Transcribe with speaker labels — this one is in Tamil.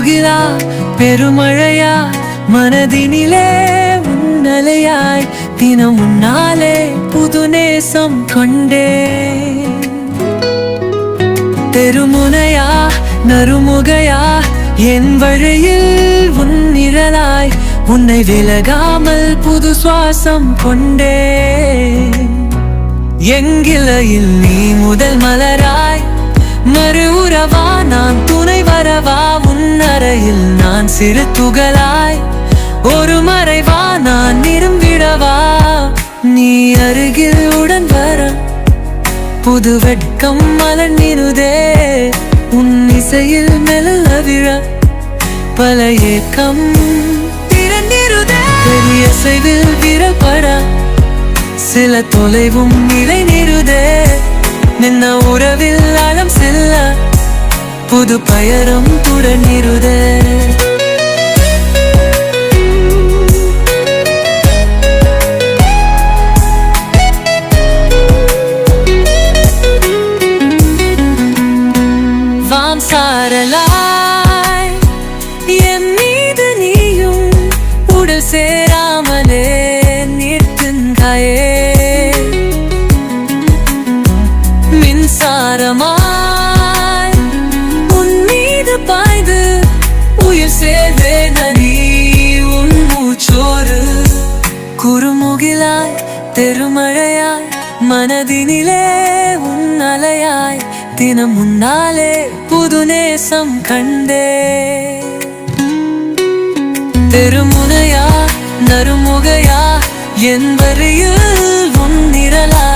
Speaker 1: குறுமுகிலா பெருமழையா மனதினிலே உன்னலையாய் தினம் உன்னாலே புது நேசம் கொண்டே தெருமுனையா நறுமுகையா என் வழியில் உன் நிழலாய் உன்னை விலகாமல் புது சுவாசம் கொண்டே எங்கிலையில் நீ முதல் மலராய் மறு உறவா நான் துணை வரவா உன் அறையில் நான் சிறு துகளாய் ஒரு மறைவா நான் நிரம்பிடவா நீ அருகில் உடன் வர புது வெட்கம் மலர்ந்திருதே உன் இசையில் மெல்ல விழ பல ஏக்கம் திறந்திருதே பெரிய அசைவில் விரப்பட சில தொலைவும் நிலை நிறுதே நின்ன உறவில் ஆழம் செல்ல புது பயரம் தொடர்ந்திருதே சாரலாய் என் மீது நீயும் உடல் சேராமலே நிற்கின்றாயே மின்சாரமாய் உன் மீது பாய்ந்து உயிர் சேர்வே நதி உன் மூச்சோடு குறுமுகிலாய் தெருமழையாய் மனதினிலே உன் அலையாய் தினம் முன்னாலே புது நேசம் கண்டே தெருமுனையா நறுமுகையா என் வரியில் உன் நிழலாய்